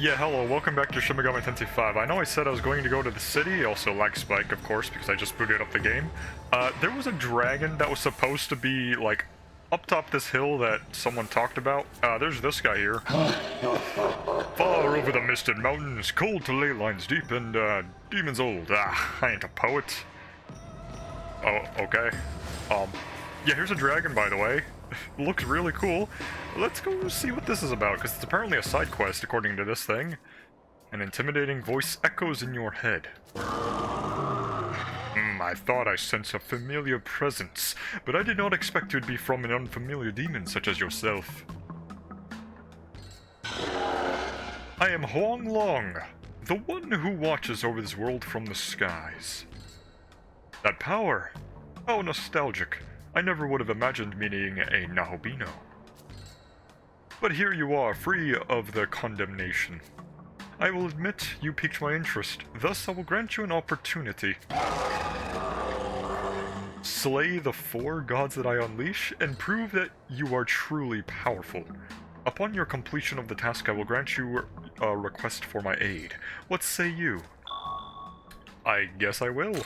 Yeah, hello, welcome back to Shin Megami Tensei 5. I know I said I was going to go to the city, also lag spike, of course, because I just booted up the game. There was a dragon that was supposed to be, like, up top this hill that someone talked about. There's this guy here. Far over the misted mountains, cold to ley lines deep, and, demons old. I ain't a poet. Oh, okay. Yeah, here's a dragon, by the way. Looks really cool. Let's go see what this is about, because it's apparently a side quest, according to this thing. An intimidating voice echoes in your head. I thought I sensed a familiar presence, but I did not expect it to be from an unfamiliar demon such as yourself. I am Huang Long, the one who watches over this world from the skies. That power, how nostalgic. I never would have imagined meeting a Nahobino. But here you are, free of the condemnation. I will admit you piqued my interest, thus I will grant you an opportunity. Slay the 4 gods that I unleash, and prove that you are truly powerful. Upon your completion of the task, I will grant you a request for my aid. What say you? I guess I will.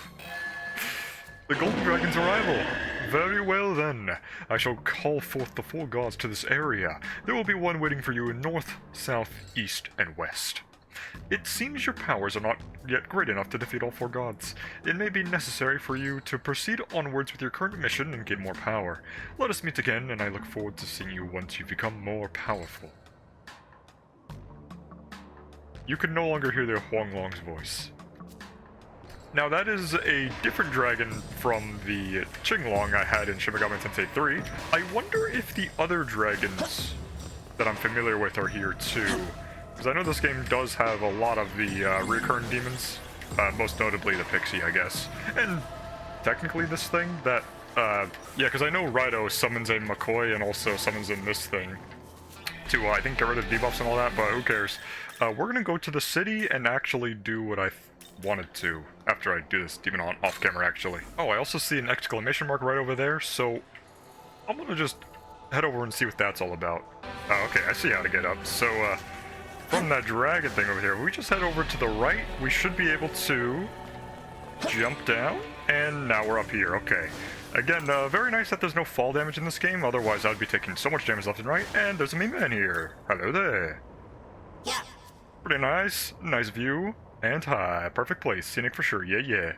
The Golden Dragon's arrival! Very well then. I shall call forth the 4 gods to this area. There will be one waiting for you in north, south, east, and west. It seems your powers are not yet great enough to defeat all 4 gods. It may be necessary for you to proceed onwards with your current mission and gain more power. Let us meet again, and I look forward to seeing you once you become more powerful. You can no longer hear the Huang Long's voice. Now that is a different dragon from the Qinglong I had in Shin Megami Tensei 3. I wonder if the other dragons that I'm familiar with are here too. Because I know this game does have a lot of the recurring demons, most notably the Pixie, I guess. And technically this thing that, yeah, because I know Raido summons in McCoy and also summons in this thing to, I think, get rid of debuffs and all that, but who cares. We're gonna go to the city and actually do what I wanted to after I do this demon on off camera actually. Oh, I also see an exclamation mark right over there, so I'm gonna just head over and see what that's all about. Okay, I see how to get up. So from that dragon thing over here, we just head over to the right. We should be able to jump down, and now we're up here. Okay, again, very nice that there's no fall damage in this game, otherwise I'd be taking so much damage left and right. And there's a meme man here. Hello there. Yeah. Pretty nice view. And hi, perfect place, scenic for sure, yeah.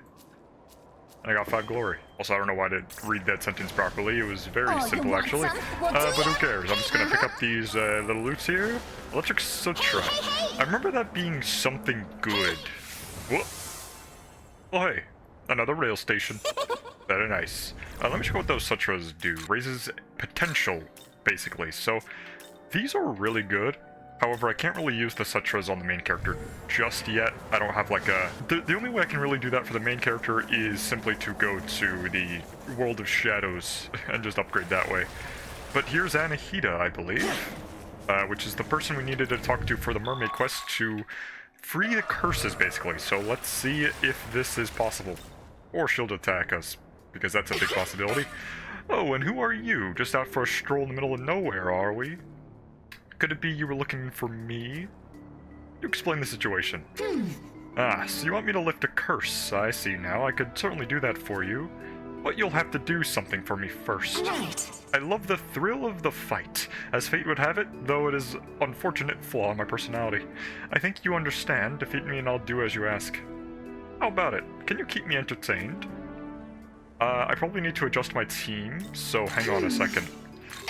And I got 5 glory. Also, I don't know why I didn't read that sentence properly, it was very simple actually. But who cares, I'm just gonna pick up these little loots here. Electric Sutra. I remember that being something good. Whoop. Oh hey, another rail station. Very nice. Let me check what those sutras do. Raises potential, basically. So, these are really good. However, I can't really use the sutras on the main character just yet. I don't have like a... The only way I can really do that for the main character is simply to go to the World of Shadows and just upgrade that way. But here's Anahita, I believe, which is the person we needed to talk to for the mermaid quest to free the curses, basically. So let's see if this is possible. Or she'll attack us, because that's a big possibility. Oh, and who are you? Just out for a stroll in the middle of nowhere, are we? Could it be you were looking for me? You explain the situation. So you want me to lift a curse? I see now. I could certainly do that for you. But you'll have to do something for me first. Right. I love the thrill of the fight. As fate would have it, though it is an unfortunate flaw in my personality. I think you understand. Defeat me and I'll do as you ask. How about it? Can you keep me entertained? I probably need to adjust my team, so hang on a second.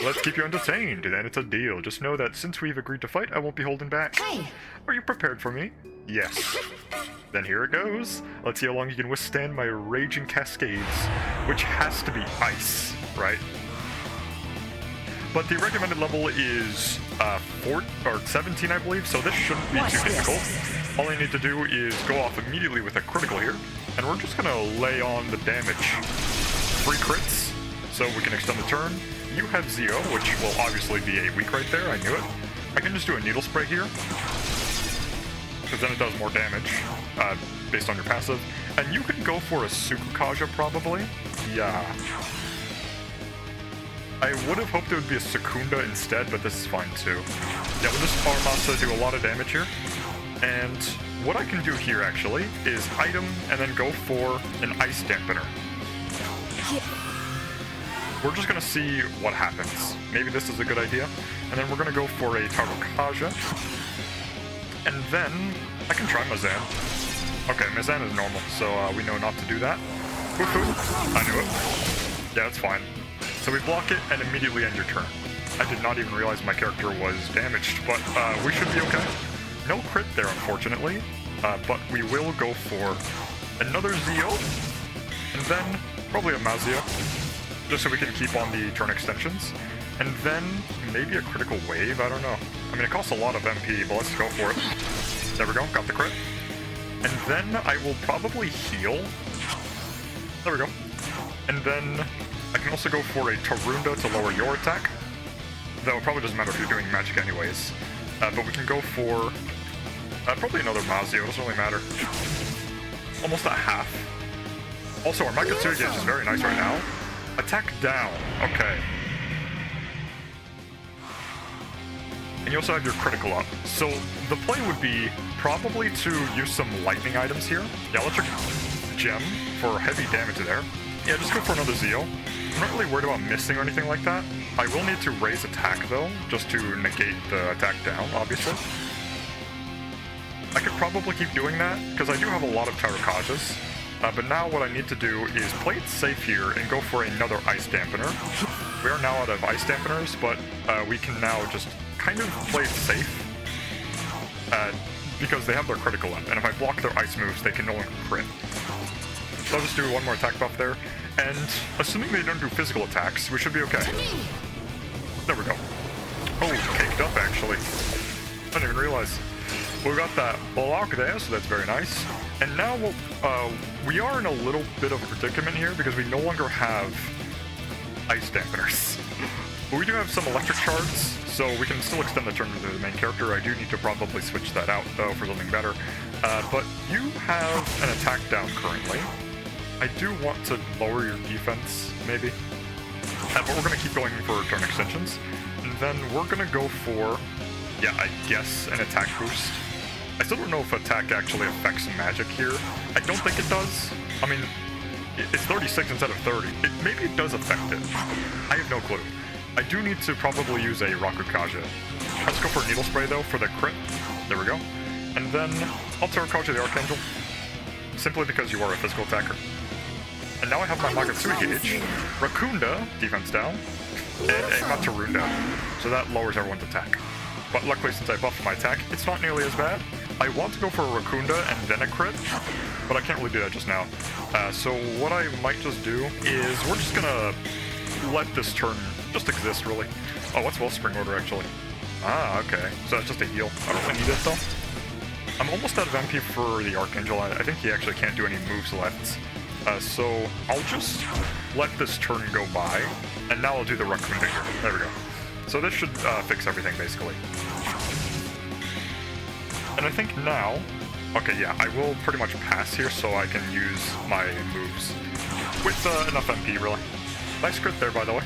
Let's keep you entertained, and then it's a deal. Just know that since we've agreed to fight, I won't be holding back. Hey. Are you prepared for me? Yes. Then here it goes. Let's see how long you can withstand my raging cascades, which has to be ice, right? But the recommended level is 4 or 17, I believe, so this shouldn't be too difficult. All I need to do is go off immediately with a critical here, and we're just gonna lay on the damage. 3 crits, so we can extend the turn. You have Zeo, which will obviously be a weak right there, I knew it. I can just do a needle spray here, because then it does more damage, based on your passive. And you can go for a Sukukaja, probably. Yeah. I would have hoped it would be a Secunda instead, but this is fine too. Yeah, we'll just Armasa do a lot of damage here. And what I can do here, actually, is item and then go for an ice dampener. We're just going to see what happens. Maybe this is a good idea. And then we're going to go for a Tarukaja. And then I can try Mazan. Okay, Mazan is normal, so we know not to do that. Woohoo! I knew it. Yeah, that's fine. So we block it and immediately end your turn. I did not even realize my character was damaged, but we should be okay. No crit there, unfortunately, but we will go for another Zeo, and then probably a Mazio, just so we can keep on the turn extensions. And then maybe a critical wave, I don't know. I mean, it costs a lot of MP, but let's go for it. There we go, got the crit. And then I will probably heal. There we go. And then I can also go for a Tarunda to lower your attack. Though it probably doesn't matter if you're doing magic anyways. But we can go for probably another Mazio, doesn't really matter. Almost at half. Also, our Maikatsui gauge is very nice right now. Attack down, okay. And you also have your critical up. So the play would be probably to use some lightning items here. Yeah, electric gem for heavy damage there. Yeah, just go for another Zeo. I'm not really worried about missing or anything like that. I will need to raise attack though, just to negate the attack down, obviously. I could probably keep doing that, because I do have a lot of Tarukajas. But now what I need to do is play it safe here and go for another ice dampener. We are now out of ice dampeners, but we can now just kind of play it safe. Because they have their critical up, and if I block their ice moves, they can no longer crit. So I'll just do one more attack buff there, and assuming they don't do physical attacks, we should be okay. There we go. Oh, caked up actually. I didn't even realize. We got that block there, so that's very nice. And now we are in a little bit of a predicament here because we no longer have ice dampeners. But we do have some electric shards, so we can still extend the turn to the main character. I do need to probably switch that out, though, for something better. But you have an attack down currently. I do want to lower your defense, maybe. But we're going to keep going for turn extensions. And then we're going to go for, yeah, I guess, an attack boost. I still don't know if attack actually affects magic here. I don't think it does. I mean, it's 36 instead of 30. Maybe it does affect it. I have no clue. I do need to probably use a Rakukaja. Let's go for Needle Spray, though, for the crit. There we go. And then I'll Tarukaja the Archangel, simply because you are a physical attacker. And now I have my Maikatsui gauge, Rakunda, defense down, and a Matarunda, so that lowers everyone's attack. But luckily, since I buffed my attack, it's not nearly as bad. I want to go for a Rakunda and then a crit, but I can't really do that just now. So what I might just do is we're just gonna let this turn just exist, really. Oh, what's Wellspring Order, actually? Ah, okay. So that's just a heal. I don't really need it, though. I'm almost out of MP for the Archangel. I think he actually can't do any moves left. So I'll just let this turn go by, and now I'll do the Rakunda here. There we go. So this should fix everything, basically. And I think now... Okay, yeah, I will pretty much pass here so I can use my moves with enough MP, really. Nice crit there, by the way.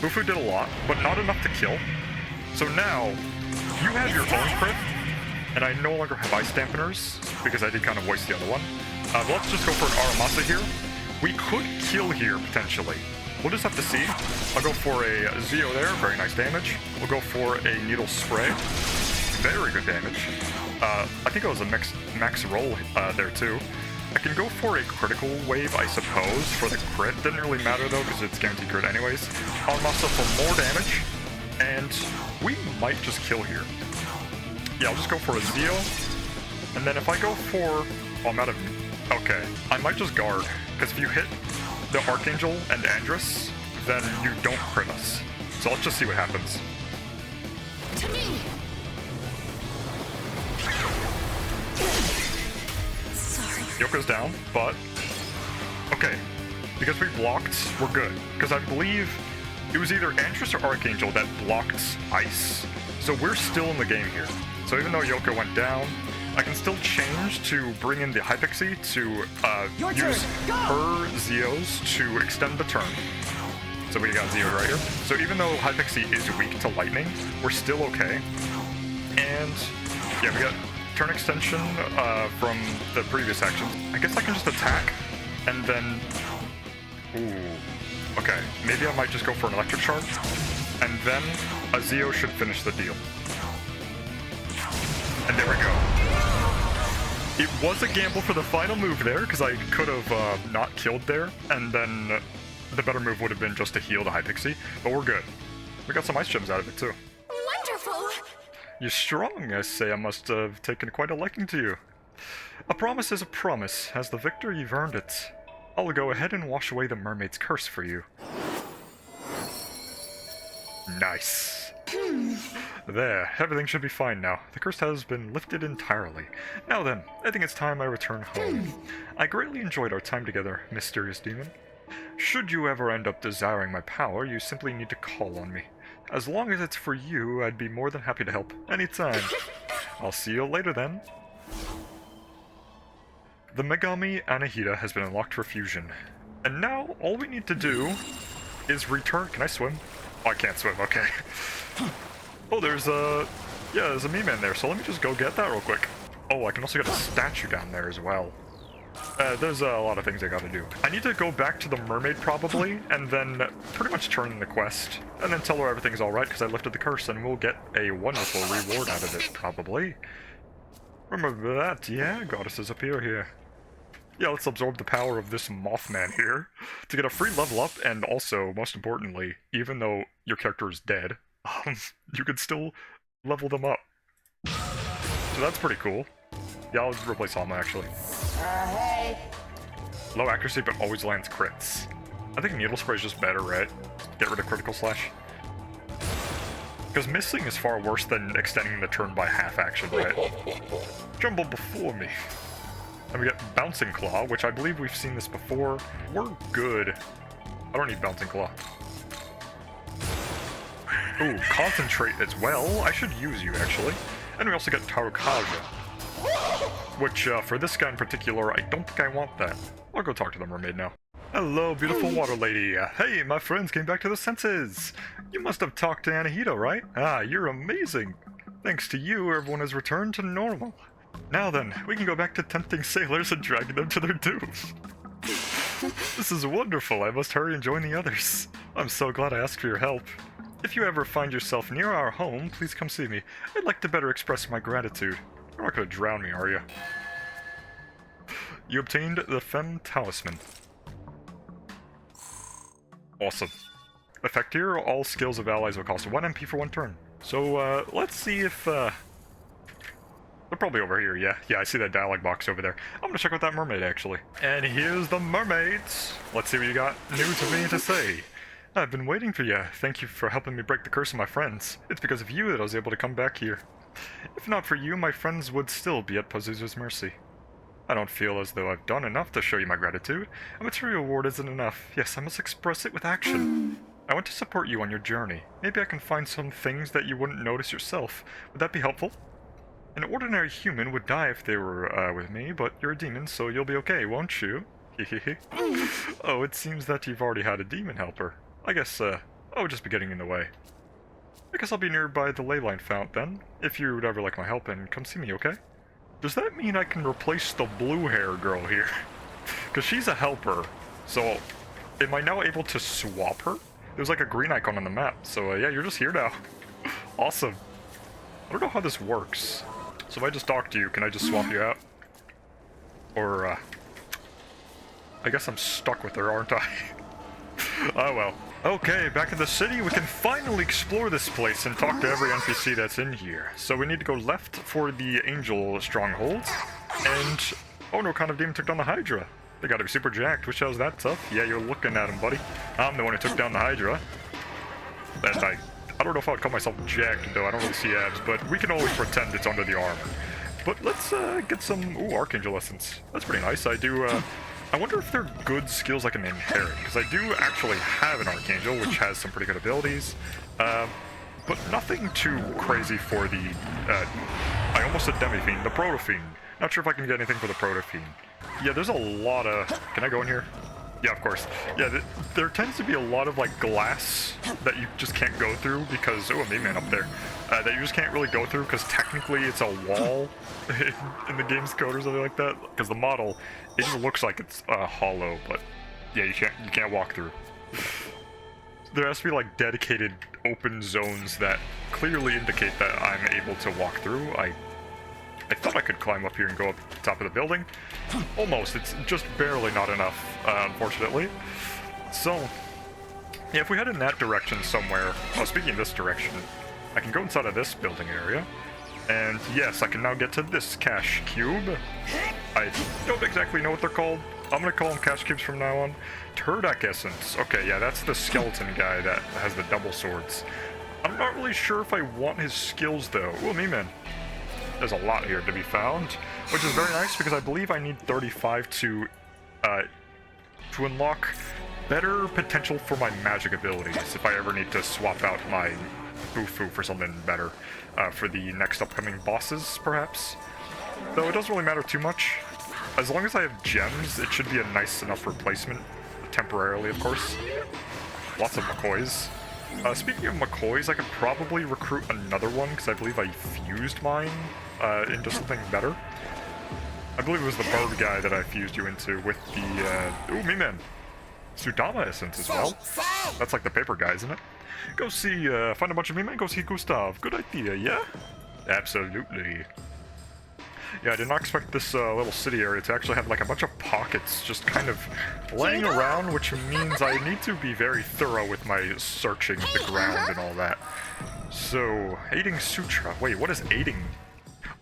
Bufu did a lot, but not enough to kill. So now, you have your own crit, and I no longer have ice dampeners, because I did kind of waste the other one. But let's just go for an Aramasa here. We could kill here, potentially. We'll just have to see. I'll go for a Zeo there, very nice damage. We'll go for a Needle Spray. Very good damage. I think it was a max roll there too. I can go for a critical wave, I suppose, for the crit. Didn't really matter though, because it's guaranteed crit anyways. Aramasa for more damage, and we might just kill here. Yeah, I'll just go for a Zeo, and then if I go for... Oh, I'm out of... Okay, I might just guard, because if you hit the Archangel and Andrus, then you don't crit us. So let's just see what happens. Yoko's down, but... Okay, because we blocked, we're good. Because I believe it was either Andrus or Archangel that blocked ice. So we're still in the game here. So even though Yoko went down, I can still change to bring in the Hypixie to use her Zeos to extend the turn. So we got Zeo right here. So even though Hypixie is weak to lightning, we're still okay. And yeah, we got turn extension from the previous actions. I guess I can just attack and then... Ooh. Okay, maybe I might just go for an electric charge. And then a Zeo should finish the deal. And there we go. It was a gamble for the final move there, because I could have not killed there, and then the better move would have been just to heal the Hypixie, but we're good. We got some ice gems out of it, too. Wonderful! You're strong, I say. I must have taken quite a liking to you. A promise is a promise. As the victor, you've earned it. I'll go ahead and wash away the mermaid's curse for you. Nice. There, everything should be fine now. The curse has been lifted entirely. Now then, I think it's time I return home. I greatly enjoyed our time together, mysterious demon. Should you ever end up desiring my power, you simply need to call on me. As long as it's for you, I'd be more than happy to help, anytime. I'll see you later then. The Megami Anahita has been unlocked for fusion. And now, all we need to do is return... Can I swim? Oh, I can't swim, okay. Oh, there's a Me-Man there, so let me just go get that real quick. Oh, I can also get a statue down there as well. There's a lot of things I gotta do. I need to go back to the mermaid, probably, and then pretty much turn in the quest, and then tell her everything's alright because I lifted the curse, and we'll get a wonderful reward out of it, probably. Remember that, yeah? Goddesses appear here. Yeah, let's absorb the power of this Mothman here to get a free level up, and also, most importantly, even though your character is dead, you can still level them up. So that's pretty cool. Yeah, I'll replace Alma, actually. Hey. Low accuracy, but always lands crits. I think Needle Spray is just better, right? Get rid of Critical Slash. Because missing is far worse than extending the turn by half action, right? Jumble before me. And we get Bouncing Claw, which I believe we've seen this before. We're good. I don't need Bouncing Claw. Ooh, Concentrate as well. I should use you, actually. And we also get Tarukaja. Which, for this guy in particular, I don't think I want that. I'll go talk to the mermaid now. Hello, beautiful water lady. Hey, my friends came back to their senses. You must have talked to Anahita, right? Ah, you're amazing. Thanks to you, everyone has returned to normal. Now then, we can go back to tempting sailors and dragging them to their doom. This is wonderful. I must hurry and join the others. I'm so glad I asked for your help. If you ever find yourself near our home, please come see me. I'd like to better express my gratitude. You're not going to drown me, are you? You obtained the Femme Talisman. Awesome. Effect here, all skills of allies will cost 1 MP for 1 turn. So, let's see if, they're probably over here, yeah. Yeah, I see that dialogue box over there. I'm gonna check out that mermaid, actually. And here's the mermaids! Let's see what you got new to me to say. I've been waiting for you. Thank you for helping me break the curse of my friends. It's because of you that I was able to come back here. If not for you, my friends would still be at Pazuzu's mercy. I don't feel as though I've done enough to show you my gratitude. A material reward isn't enough. Yes, I must express it with action. I want to support you on your journey. Maybe I can find some things that you wouldn't notice yourself. Would that be helpful? An ordinary human would die if they were with me, but you're a demon, so you'll be okay, won't you? Hehehe. Oh, it seems that you've already had a demon helper. I guess, I would just be getting in the way. I guess I'll be nearby the ley line fount then. If you would ever like my help, and come see me, okay? Does that mean I can replace the blue hair girl here? Because she's a helper, so am I now able to swap her? There's like a green icon on the map, so yeah, you're just here now. Awesome. I don't know how this works. So if I just talk to you, can I just swap you out? Or, I guess I'm stuck with her, aren't I? Oh well. Okay, back in the city, we can finally explore this place and talk to every NPC that's in here. So we need to go left for the Angel Strongholds, and... oh no, kind of demon took down the Hydra. They gotta be super jacked. Wish I was that tough. Yeah, you're looking at him, buddy. I'm the one who took down the Hydra. And I don't know if I would call myself jacked, though. I don't really see abs, but we can always pretend it's under the armor. But let's get some... ooh, Archangel Essence. That's pretty nice. I wonder if they're good skills I can inherit, because I do actually have an Archangel, which has some pretty good abilities, but nothing too crazy for the, I almost said Demi-Fiend, the Proto-Fiend. Not sure if I can get anything for the Proto-Fiend. Yeah, there's a lot of... can I go in here? Yeah, of course. Yeah, there tends to be a lot of like glass that you just can't go through because oh, a man up there that you just can't really go through because technically it's a wall in the game's code or something like that. Because the model, it just looks like it's hollow, but yeah, you can't walk through. There has to be like dedicated open zones that clearly indicate that I'm able to walk through. I thought I could climb up here and go up the top of the building. Almost. It's just barely not enough, unfortunately. So, yeah, if we head in that direction somewhere... Oh, speaking of this direction, I can go inside of this building area. And yes, I can now get to this cash cube. I don't exactly know what they're called. I'm gonna call them cash cubes from now on. Turdak Essence. Okay, yeah, that's the skeleton guy that has the double swords. I'm not really sure if I want his skills, though. Ooh, me man. There's a lot here to be found, which is very nice because I believe I need 35 to unlock better potential for my magic abilities if I ever need to swap out my Bufu for something better for the next upcoming bosses, perhaps. Though it doesn't really matter too much. As long as I have gems, it should be a nice enough replacement, temporarily, of course. Lots of McCoys. Speaking of McCoys, I could probably recruit another one, because I believe I fused mine into something better. I believe it was the bird guy that I fused you into with the, ooh, me man! Sudama essence as well. That's like the paper guy, isn't it? Go see, find a bunch of me men, go see Gustav. Good idea, yeah? Absolutely. Yeah, I did not expect this little city area to actually have like a bunch of pockets just kind of laying around, which means I need to be very thorough with my searching the ground and all that. So, aiding sutra. Wait, what is aiding?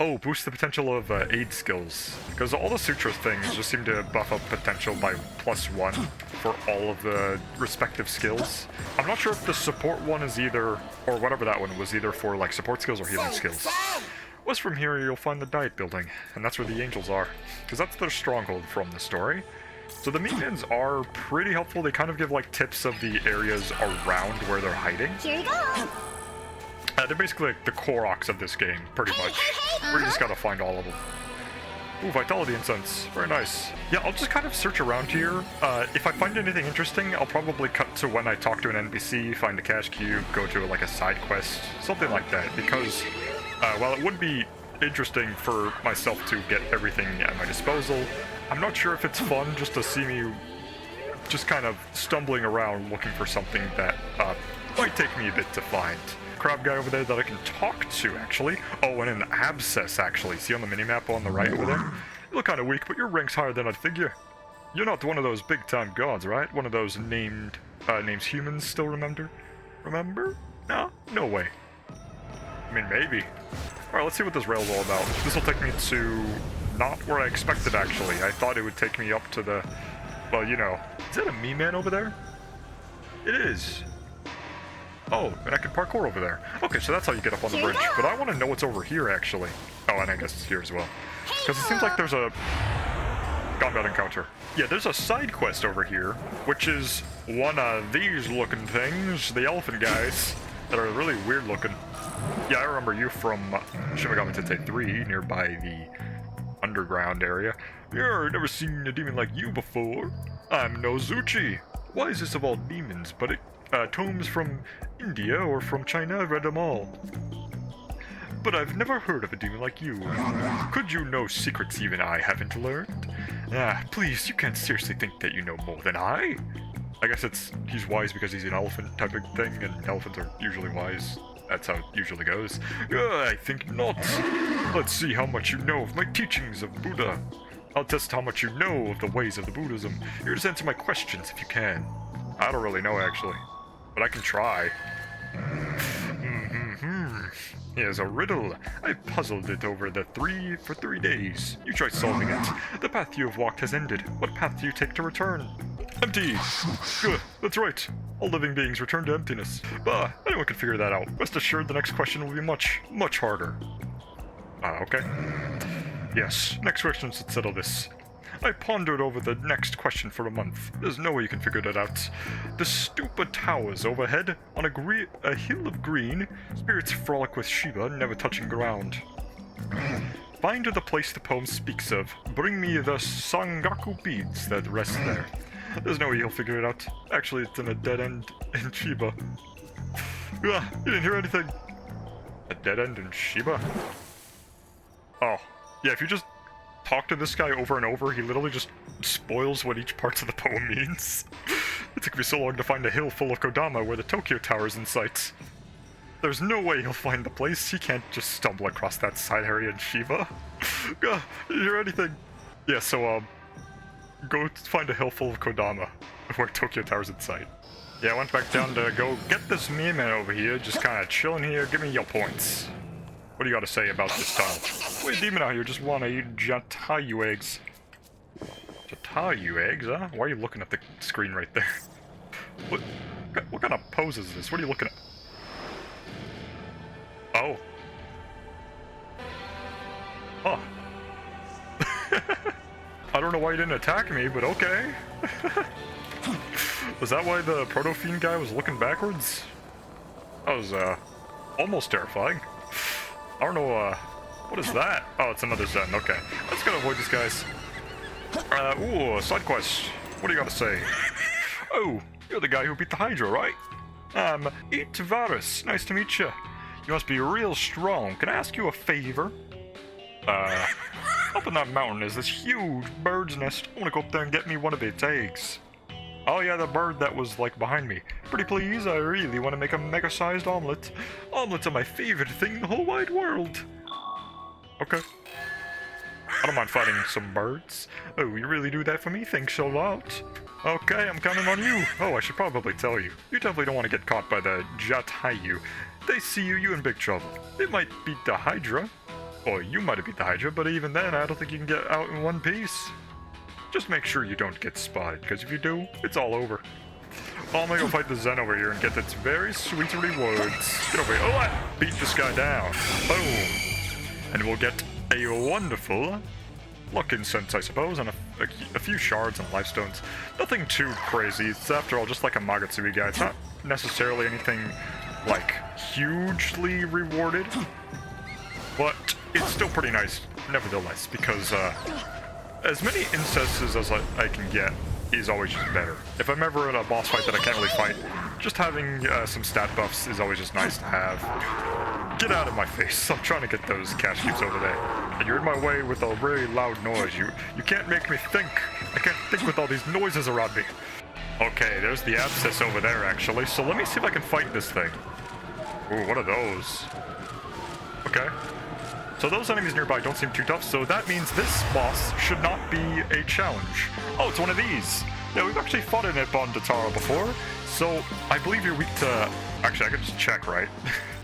Oh, boost the potential of aid skills. Because all the sutra things just seem to buff up potential by +1 for all of the respective skills. I'm not sure if the support one is either, or whatever that one was, either for like support skills or healing skills. West from here, you'll find the diet building, and that's where the angels are, because that's their stronghold from the story. So the minions are pretty helpful. They kind of give like tips of the areas around where they're hiding. Here you go. They're basically like the Koroks of this game, pretty much. Where you just gotta find all of them. Ooh, Vitality Incense. Very nice. Yeah, I'll just kind of search around here. If I find anything interesting, I'll probably cut to when I talk to an NPC, find a cash cube, go to like a side quest, something like that, because... while it would be interesting for myself to get everything at my disposal, I'm not sure if it's fun just to see me just kind of stumbling around looking for something that might take me a bit to find. Crab guy over there that I can talk to, actually. Oh, and an abscess, actually. See on the minimap on the right over there? You look kind of weak, but your rank's higher than I'd figure. You're not one of those big-time gods, right? One of those names humans still remember? Remember? No? No way. I mean, maybe. Alright, let's see what this rail's all about. This will take me to... not where I expected, actually. I thought it would take me up to the... well, you know. Is that a me-man over there? It is. Oh, and I can parkour over there. Okay, so that's how you get up on the bridge. But I want to know what's over here, actually. Oh, and I guess it's here as well. Because it seems like there's a... combat encounter. Yeah, there's a side quest over here, which is one of these looking things. The elephant guys. That are really weird looking. Yeah, I remember you from Shin Megami Tensei 3, nearby the underground area. Yeah, I've never seen a demon like you before. I'm Nozuchi. Why is this of all demons? But it tomes from India or from China, I've read them all. But I've never heard of a demon like you. Could you know secrets even I haven't learned? Ah, please, you can't seriously think that you know more than I. I guess he's wise because he's an elephant type of thing, and elephants are usually wise. That's how it usually goes. I think not. Let's see how much you know of my teachings of Buddha. I'll test how much you know of the ways of the Buddhism. Here, just answer my questions if you can. I don't really know, actually. But I can try. Here's a riddle. I puzzled it over for 3 days. You try solving it. The path you have walked has ended. What path do you take to return? Empty! Good, that's right. All living beings return to emptiness. Bah, anyone can figure that out. Rest assured the next question will be much, much harder. Okay. Yes, next question should settle this. I pondered over the next question for a month. There's no way you can figure that out. The stupa towers overhead, on a hill of green. Spirits frolic with Shiva, never touching ground. Find the place the poem speaks of. Bring me the Sangaku beads that rest there. There's no way he'll figure it out. Actually, it's in a dead end in Shiba. You didn't hear anything. A dead end in Shiba? Oh. Yeah, if you just talk to this guy over and over, he literally just spoils what each part of the poem means. It took me so long to find a hill full of Kodama where the Tokyo Tower is in sight. There's no way he'll find the place. He can't just stumble across that side area in Shiba. Did you hear anything? Yeah, so, go find a hill full of Kodama where Tokyo Tower's in sight. Yeah, I went back down to go get this meme over here, just kind of chilling here. Give me your points. What do you got to say about this tunnel? Wait, demon out here just want to eat Jatayu eggs. Jatayu eggs, huh? Why are you looking at the screen right there? What kind of pose is this? What are you looking at? Oh. Huh. I don't know why you didn't attack me, but okay. Was that why the Proto-Fiend guy was looking backwards? That was, almost terrifying. I don't know, what is that? Oh, it's another Zen, okay. I just gotta avoid these guys. Ooh, side quest. What do you gotta say? Oh, you're the guy who beat the Hydra, right? I'm ep7. Nice to meet you. You must be real strong. Can I ask you a favor? Up in that mountain is this huge bird's nest. I wanna go up there and get me one of its eggs. Oh yeah, the bird that was, like, behind me. Pretty please, I really want to make a mega-sized omelet. Omelets are my favorite thing in the whole wide world. Okay. I don't mind fighting some birds. Oh, you really do that for me? Thanks a lot. Okay, I'm counting on you. Oh, I should probably tell you. You definitely don't want to get caught by the Jatayu. They see you, you in big trouble. They might beat the Hydra. Or you might have beat the Hydra, but even then, I don't think you can get out in one piece. Just make sure you don't get spotted, because if you do, it's all over. Oh, I'm gonna go fight the Zen over here and get its very sweet rewards. Get over here. Oh, I beat this guy down. Boom. And we'll get a wonderful luck incense, I suppose, and a few shards and lifestones. Nothing too crazy. It's, after all, just like a Magatsui guy. It's not necessarily anything, like, hugely rewarded. But it's still pretty nice, nevertheless, because, as many incesses as I can get is always just better. If I'm ever in a boss fight that I can't really fight, just having some stat buffs is always just nice to have. Get out of my face. I'm trying to get those cash cubes over there. And you're in my way with a very loud noise. You can't make me think. I can't think with all these noises around me. Okay, there's the abscess over there, actually. So let me see if I can fight this thing. Ooh, what are those? Okay. So those enemies nearby don't seem too tough, so that means this boss should not be a challenge. Oh, it's one of these. Yeah, we've actually fought an Ip on Datara before, so I believe you're weak to... Actually, I can just check, right?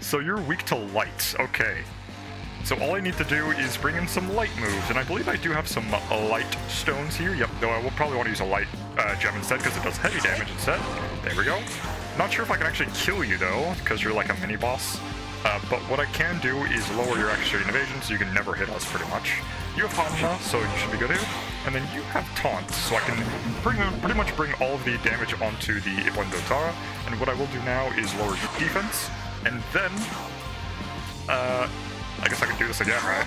So you're weak to light. Okay. So all I need to do is bring in some light moves, and I believe I do have some light stones here. Yep, though I will probably want to use a light gem instead, because it does heavy damage instead. There we go. Not sure if I can actually kill you, though, because you're like a mini-boss. But what I can do is lower your accuracy and evasion, so you can never hit us, pretty much. You have Hanma, so you should be good here. And then you have Taunt, so I can pretty much bring all of the damage onto the Ipon Dotara. And what I will do now is lower your defense, and then... I guess I can do this again, right?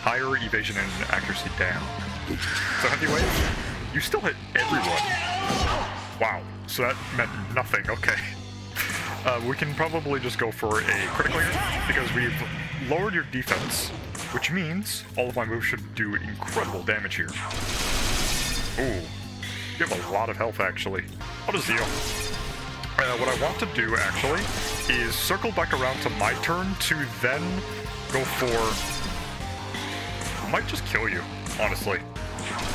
Higher evasion and accuracy down. So heavy wave, you still hit everyone. Wow, so that meant nothing, okay. We can probably just go for a critical hit, because we've lowered your defense, which means all of my moves should do incredible damage here. Ooh, you have a lot of health, actually. What is the deal? What I want to do, actually, is circle back around to my turn to then go for... I might just kill you, honestly.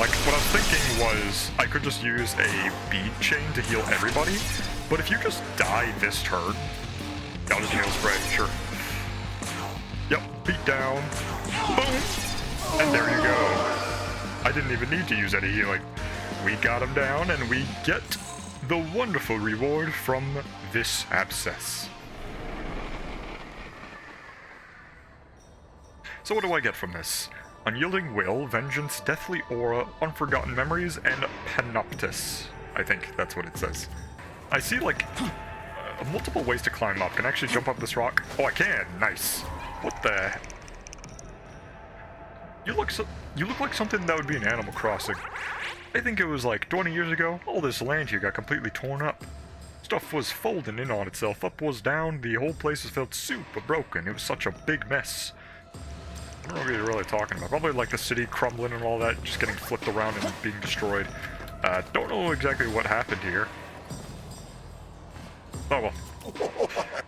Like, what I was thinking was I could just use a bead chain to heal everybody, but if you just die this turn... I'll just heal spray, sure. Yep, beat down. Boom! And there you go. I didn't even need to use any healing. We got him down, and we get the wonderful reward from this abscess. So what do I get from this? Unyielding Will, Vengeance, Deathly Aura, Unforgotten Memories, and Panoptis. I think that's what it says. I see, like, multiple ways to climb up. Can I actually jump up this rock? Oh, I can! Nice. What the... You look like something that would be in Animal Crossing. I think it was like 20 years ago, all this land here got completely torn up. Stuff was folding in on itself, up was down, the whole place felt super broken. It was such a big mess. I don't know what you're really talking about. Probably like the city crumbling and all that, just getting flipped around and being destroyed. Don't know exactly what happened here. Oh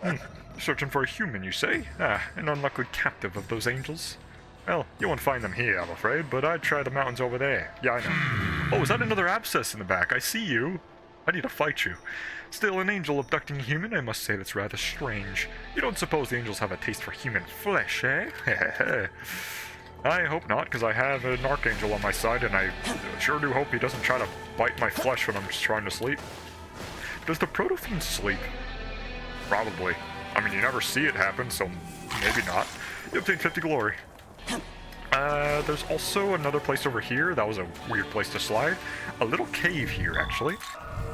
well. Searching for a human, you say? Ah, an unlucky captive of those angels. Well, you won't find them here, I'm afraid, but I'd try the mountains over there. Yeah, I know. Oh, is that another abscess in the back? I see you. I need to fight you. Still, an angel abducting a human? I must say that's rather strange. You don't suppose the angels have a taste for human flesh, eh? I hope not, because I have an archangel on my side, and I sure do hope he doesn't try to bite my flesh when I'm just trying to sleep. Does the Proto-Fiend sleep? Probably. I mean, you never see it happen, so maybe not. You obtain 50 glory. There's also another place over here. That was a weird place to slide. A little cave here, actually.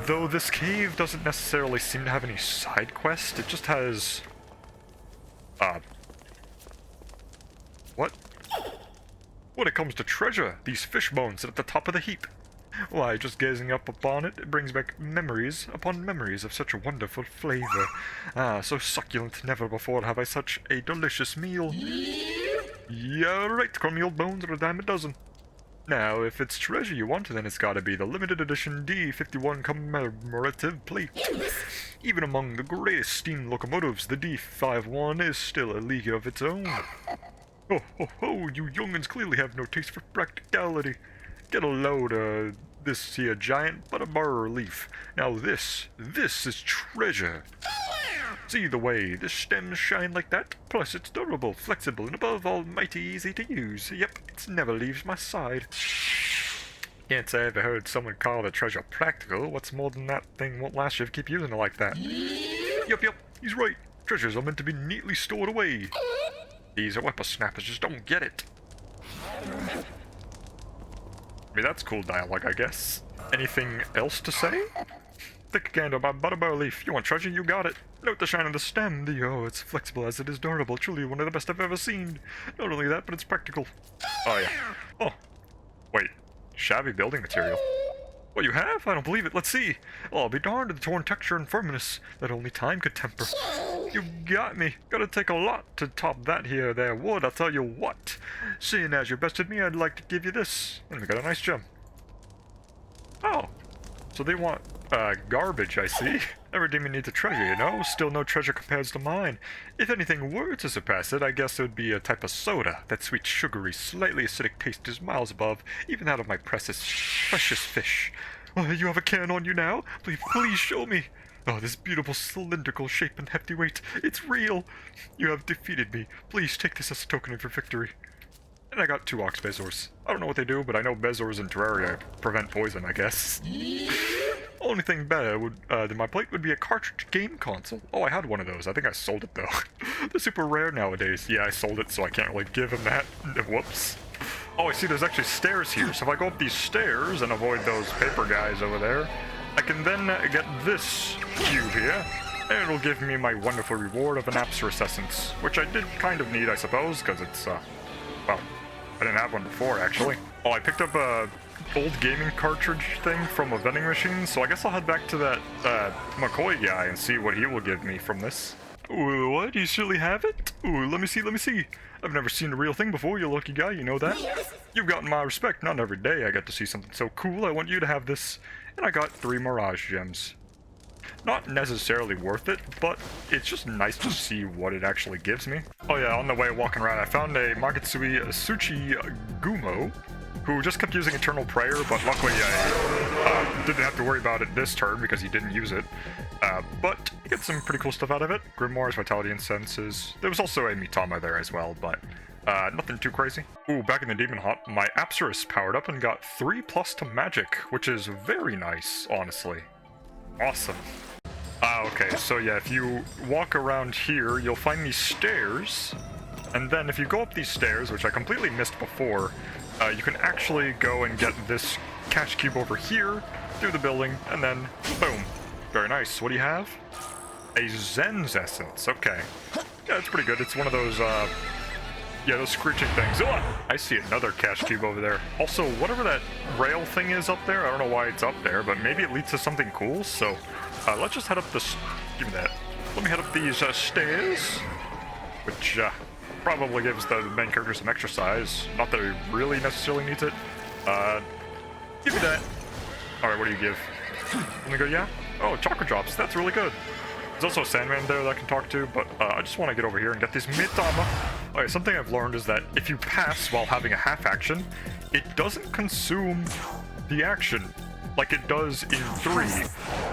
Though this cave doesn't necessarily seem to have any side quests. It just has... What? When it comes to treasure, these fish bones sit at the top of the heap. Why, just gazing up upon it, it brings back memories upon memories of such a wonderful flavor. Ah, so succulent, never before have I such a delicious meal. Yeah, right, crummy old bones are a dime a dozen. Now, if it's treasure you want, then it's gotta be the limited edition D51 commemorative plate. Even among the greatest steam locomotives, the D51 is still a league of its own. Oh, ho, ho, you young'uns clearly have no taste for practicality. Get a load of this here giant butterbur leaf. Now this is treasure. See the way the stems shine like that? Plus it's durable, flexible, and above all mighty easy to use. Yep, it never leaves my side. Can't say I ever heard someone call the treasure practical. What's more than that thing won't last you if you keep using it like that. Yep, he's right. Treasures are meant to be neatly stored away. These whippersnappers just don't get it. I mean, that's cool dialogue, I guess. Anything else to say? Thick gander by butterbur leaf. You want treasure? You got it. Note the shine of the stem. It's flexible as it is durable. Truly one of the best I've ever seen. Not only that, but it's practical. Oh, yeah. Oh. Wait. Shabby building material. What, you have? I don't believe it. Let's see. Oh, I'll be darned to the torn texture and firmness that only time could temper. You got me. Gotta take a lot to top that there wood, I'll tell you what. Seeing as you bested me, I'd like to give you this. And we got a nice gem. Oh. So they want, garbage, I see. Every demon needs a treasure, you know? Still no treasure compares to mine. If anything were to surpass it, I guess it would be a type of soda. That sweet, sugary, slightly acidic taste is miles above even that of my precious fish. Oh, you have a can on you now? Please show me. Oh, this beautiful cylindrical shape and hefty weight. It's real. You have defeated me. Please take this as a token of your victory. And I got 2 ox bezors. I don't know what they do, but I know bezors in Terraria prevent poison, I guess. Only thing better than my plate would be a cartridge game console. Oh, I had one of those. I think I sold it, though. They're super rare nowadays. Yeah, I sold it, so I can't really give him that. Whoops. Oh, I see there's actually stairs here. So if I go up these stairs and avoid those paper guys over there, I can then get this cube here. And it'll give me my wonderful reward of an Apsaris essence, which I did kind of need, I suppose, because it's, well, I didn't have one before, actually. Oh, I picked up a old gaming cartridge thing from a vending machine, so I guess I'll head back to that, McCoy guy and see what he will give me from this. Ooh, what? You surely have it? Ooh, let me see. I've never seen the real thing before, you lucky guy, you know that? You've gotten my respect. Not every day I get to see something so cool. I want you to have this. And I got 3 Mirage Gems. Not necessarily worth it, but it's just nice to see what it actually gives me. Oh yeah, on the way walking around, I found a Magetsui Suchi Gumo, who just kept using Eternal Prayer, but luckily I didn't have to worry about it this turn because he didn't use it. But you get some pretty cool stuff out of it. Grimoires, Vitality Incenses. There was also a Mitama there as well, but nothing too crazy. Ooh, back in the Demon Hop, my Apsaris powered up and got 3+ to magic, which is very nice, honestly. Awesome. Okay, so yeah, if you walk around here, you'll find these stairs, and then if you go up these stairs, which I completely missed before, you can actually go and get this catch cube over here, through the building, and then, boom. Very nice. What do you have? A Zen's Essence. Okay. Yeah, it's pretty good. It's one of those, Yeah, those screeching things. Oh, I see another cash cube over there. Also, whatever that rail thing is up there, I don't know why it's up there, but maybe it leads to something cool. So let's just head up this. Give me that. Let me head up these stairs, which probably gives the main character some exercise. Not that he really necessarily needs it. Give me that. All right, what do you give? Let me go. Yeah. Oh, chakra drops. That's really good. There's also a Sandman there that I can talk to, but I just want to get over here and get these Mitama. Alright, something I've learned is that if you pass while having a half action, it doesn't consume the action like it does in 3.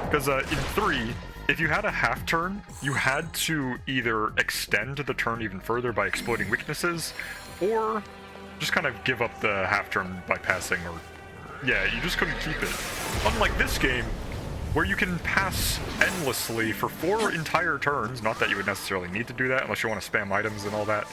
Because in 3, if you had a half turn, you had to either extend the turn even further by exploiting weaknesses, or just kind of give up the half turn by passing, or yeah, you just couldn't keep it. Unlike this game, where you can pass endlessly for 4 entire turns. Not that you would necessarily need to do that unless you want to spam items and all that.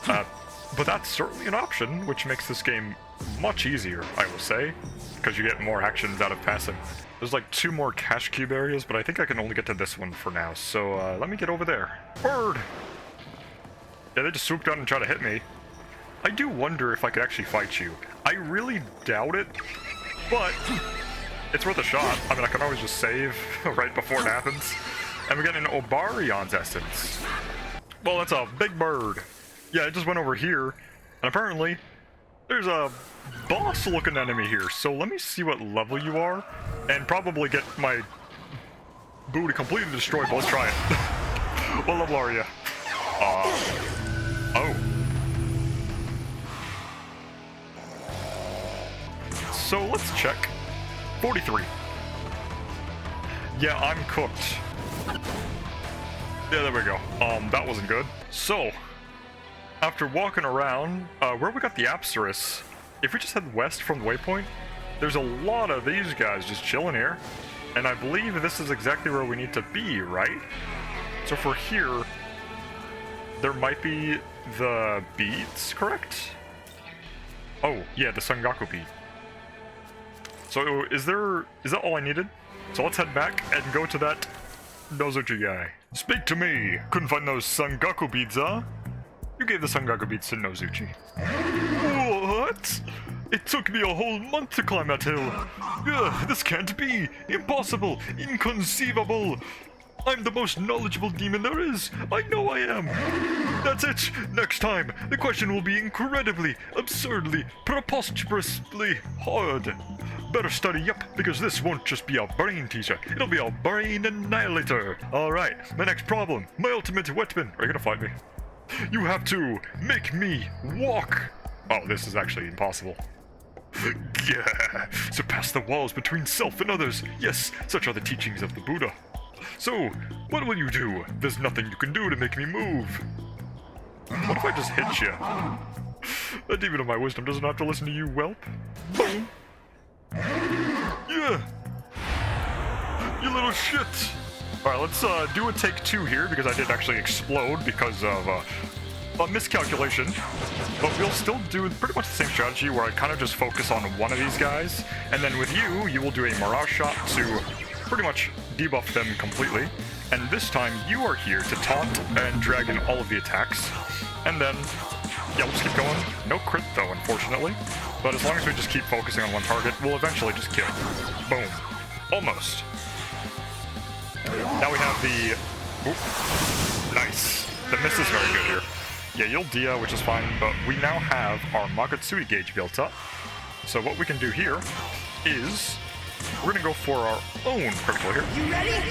But that's certainly an option, which makes this game much easier, I will say, because you get more actions out of passing. There's like 2 more cash cube areas, but I think I can only get to this one for now, so let me get over there. Bird! Yeah, they just swooped down and tried to hit me. I do wonder if I could actually fight you. I really doubt it, but it's worth a shot. I mean, I can always just save right before it happens. And we get an Obarion's essence. Well, that's a big bird. Yeah, it just went over here. And apparently, there's a boss-looking enemy here. So let me see what level you are. And probably get my booty completely destroyed, but let's try it. What level are you? Oh. So let's check. 43. Yeah, I'm cooked. Yeah, there we go. That wasn't good. So, after walking around, where we got the Apsaris, if we just head west from the waypoint, there's a lot of these guys just chilling here. And I believe this is exactly where we need to be, right? So if we're here, there might be the beads, correct? Oh, yeah, the Sangaku bead. So is that all I needed? So let's head back and go to that Nozuchi guy. Speak to me! Couldn't find those Sangaku beads, huh? You gave the Sangaku beads to Nozuchi. What? It took me a whole month to climb that hill. Ugh, this can't be! Impossible! Inconceivable! I'm the most knowledgeable demon there is! I know I am! That's it! Next time, the question will be incredibly, absurdly, preposterously hard. Better study up, because this won't just be a brain teaser, it'll be a brain annihilator. Alright, my next problem, my ultimate weapon. Are you gonna fight me? You have to make me walk! Oh, this is actually impossible. Yeah, surpass the walls between self and others. Yes, such are the teachings of the Buddha. So, what will you do? There's nothing you can do to make me move. What if I just hit you? A demon of my wisdom doesn't have to listen to you, whelp. Boom. Yeah. You little shit. Alright, let's do a take 2 here, because I did actually explode because of a miscalculation. But we'll still do pretty much the same strategy where I kind of just focus on one of these guys, and then with you will do a Mirage Shot to pretty much debuff them completely. And this time you are here to taunt and drag in all of the attacks. And then, yeah, we'll just keep going. No crit though, unfortunately. But as long as we just keep focusing on one target, we'll eventually just kill. Boom. Almost. Now we have the... Oop. Nice. The miss is very good here. Yeah, you'll Dia, which is fine, but we now have our Magotsui gauge built up. So what we can do here is... we're gonna go for our own critical here. You ready?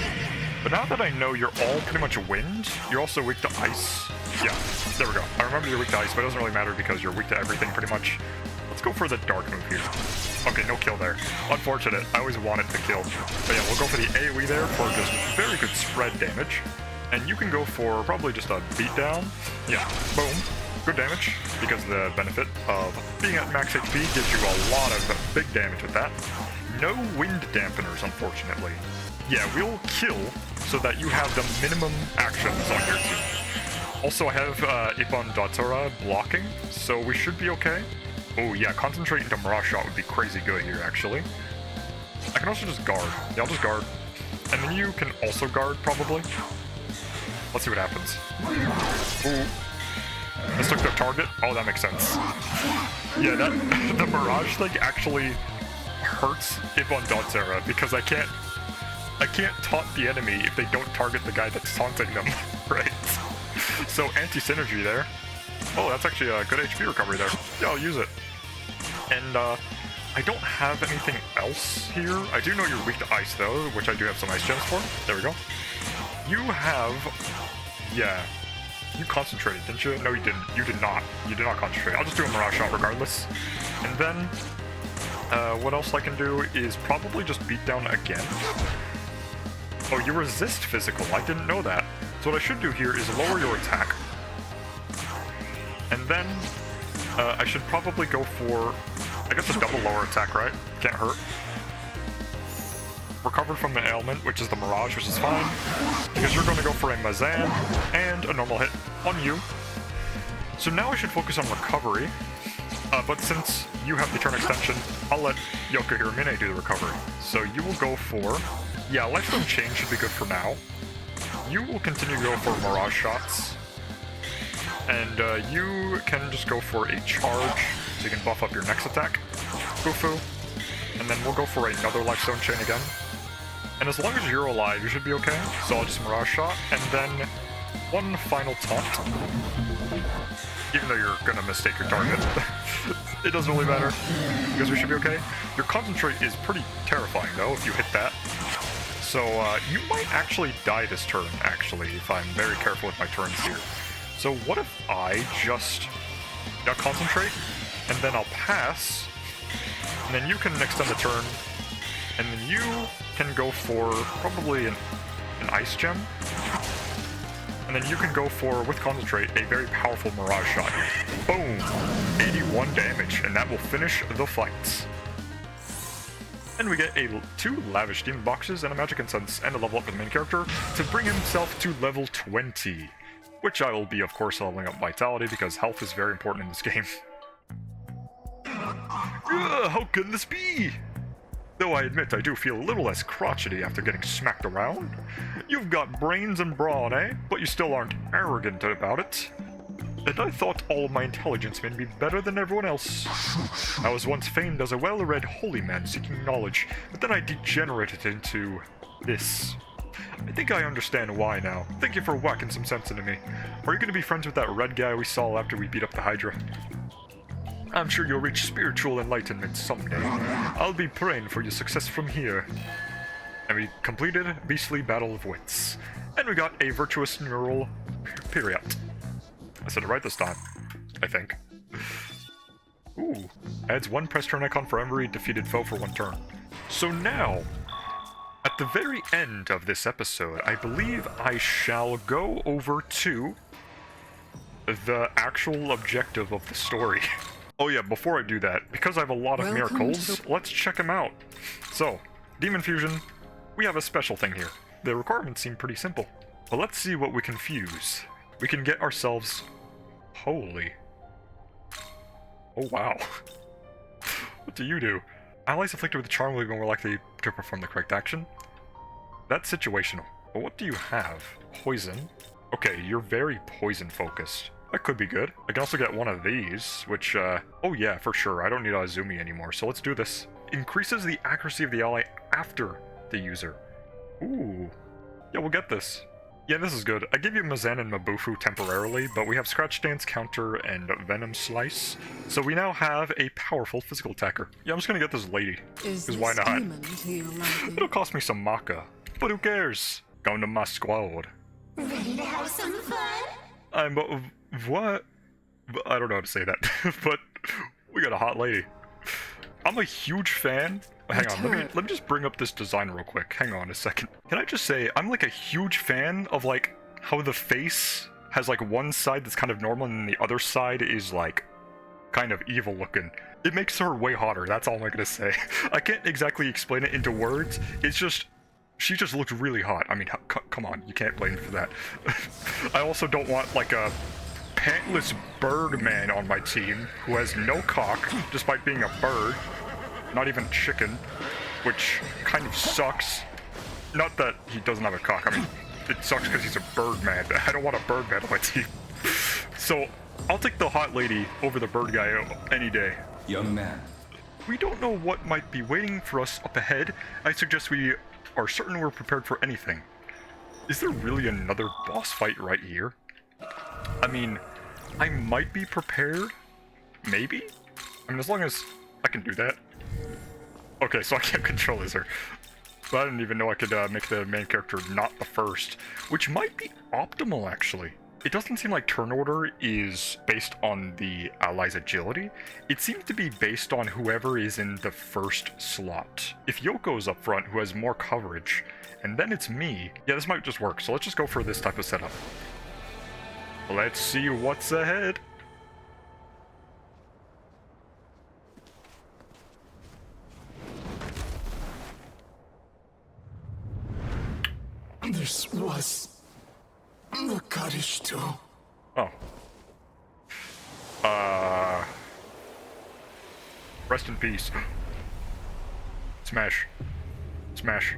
But now that I know you're all pretty much wind, you're also weak to ice. Yeah, there we go. I remember you're weak to ice, but it doesn't really matter because you're weak to everything pretty much. Let's go for the dark move here. Okay, no kill there. Unfortunate. I always wanted to kill. But yeah, we'll go for the AoE there for just very good spread damage. And you can go for probably just a beatdown. Yeah, boom. Good damage, because the benefit of being at max HP gives you a lot of big damage with that. No wind dampeners, unfortunately. Yeah, we'll kill so that you have the minimum actions on your team. Also, I have Ippon Datora blocking, so we should be okay. Oh yeah, concentrate into Mirage Shot would be crazy good here, actually. I can also just guard. Yeah, I'll just guard. And then you can also guard, probably. Let's see what happens. Ooh. Mistook their target? Oh, that makes sense. Yeah, that the Mirage thing actually hurts if on Dot's era, because I can't taunt the enemy if they don't target the guy that's taunting them, right? So anti-synergy there. Oh, that's actually a good HP recovery there. Yeah, I'll use it. And I don't have anything else here. I do know you're weak to ice though, which I do have some ice gems for. There we go. You have... yeah. You concentrated, didn't you? No, you didn't. You did not. You did not concentrate. I'll just do a Mirage shot regardless. And then, what else I can do is probably just beat down again. Oh, you resist physical. I didn't know that. So what I should do here is lower your attack. And then, I should probably go for, I guess, a double lower attack, right? Can't hurt. Recovered from an ailment, which is the Mirage, which is fine, because you're going to go for a Mazan and a normal hit on you. So now I should focus on recovery, but since you have the turn extension, I'll let Yoka Hiramine do the recovery. So you will go for, yeah, Lifestone Chain should be good for now. You will continue to go for Mirage shots, and you can just go for a charge, so you can buff up your next attack. Fufu. And then we'll go for another Lifestone Chain again. And as long as you're alive, you should be okay. So I'll just Mirage Shot, and then one final taunt. Even though you're gonna mistake your target. It doesn't really matter, because we should be okay. Your Concentrate is pretty terrifying, though, if you hit that. So you might actually die this turn, actually, if I'm very careful with my turns here. So what if I just Concentrate, and then I'll pass, and then you can extend the turn, and then you can go for probably an Ice Gem, and then you can go for, with Concentrate, a very powerful Mirage Shot. Boom! 81 damage, and that will finish the fight. And we get 2 Lavish Demon Boxes and a Magic Incense and a level up for the main character to bring himself to level 20, which I will be, of course, leveling up Vitality because health is very important in this game. How can this be? Though I admit I do feel a little less crotchety after getting smacked around. You've got brains and brawn, eh? But you still aren't arrogant about it. And I thought all of my intelligence made me better than everyone else. I was once famed as a well-read holy man seeking knowledge, but then I degenerated into this. I think I understand why now. Thank you for whacking some sense into me. Are you going to be friends with that red guy we saw after we beat up the Hydra? I'm sure you'll reach spiritual enlightenment someday. I'll be praying for your success from here. And we completed Beastly Battle of Wits. And we got a virtuous neural period. I said it right this time, I think. Ooh, adds 1 press turn icon for every defeated foe for 1 turn. So now, at the very end of this episode, I believe I shall go over to the actual objective of the story. Oh yeah, before I do that, because I have a lot of miracles, let's check them out. So, Demon Fusion, we have a special thing here. The requirements seem pretty simple, but let's see what we can fuse. We can get ourselves... Holy. Oh wow. What do you do? Allies afflicted with the charm will be more likely to perform the correct action. That's situational. But what do you have? Poison. Okay, you're very poison focused. That could be good. I can also get one of these, which, oh yeah, for sure. I don't need Azumi anymore, so let's do this. Increases the accuracy of the ally after the user. Ooh. Yeah, we'll get this. Yeah, this is good. I give you Mazan and Mabufu temporarily, but we have Scratch Dance, Counter, and Venom Slice. So we now have a powerful physical attacker. Yeah, I'm just gonna get this lady, because why not? It'll cost me some Maka, but who cares? Going to my squad. Ready to have some fun? I'm... what? I don't know how to say that, but we got a hot lady. I'm a huge fan. Hang on, let me just bring up this design real quick. Hang on a second. Can I just say, I'm like a huge fan of like how the face has like one side that's kind of normal and the other side is like kind of evil looking. It makes her way hotter, that's all I'm gonna say. I can't exactly explain it into words. It's just, she just looks really hot. I mean, come on, you can't blame me for that. I also don't want like a pantless bird man on my team who has no cock, despite being a bird. Not even chicken, which kind of sucks. Not that he doesn't have a cock, I mean, it sucks because he's a bird man. I don't want a bird man on my team. So, I'll take the hot lady over the bird guy any day. Young man, We don't know what might be waiting for us up ahead. I suggest we are certain we're prepared for anything. Is there really another boss fight right here? I mean, I might be prepared. Maybe? I mean, as long as I can do that. Okay, so I can't control Lizard. But I didn't even know I could make the main character not the first, which might be optimal, actually. It doesn't seem like turn order is based on the allies' agility. It seems to be based on whoever is in the first slot. If Yoko's up front, who has more coverage, and then it's me, yeah, this might just work. So let's just go for this type of setup. Let's see what's ahead. this was the cottage too. Oh. Rest in peace. Smash. Smash.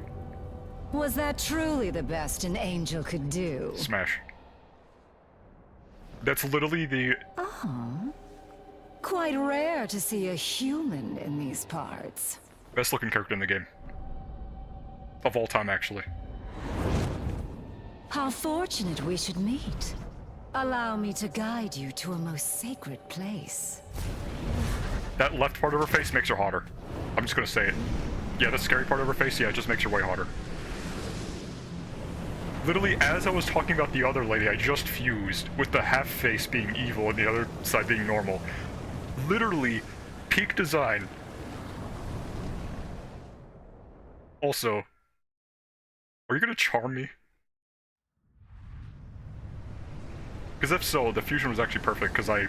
Was that truly the best an angel could do? Smash. That's literally the... Quite rare to see a human in these parts. best looking character in the game. Of all time, actually. How fortunate we should meet. Allow me to guide you to a most sacred place. That left part of her face makes her hotter. I'm just gonna say it. Yeah, the scary part of her face, yeah, it just makes her way hotter. Literally, as I was talking about the other lady, I just fused with the half face being evil and the other side being normal. Literally, peak design. Also, are you gonna charm me? Because if so, the fusion was actually perfect, because I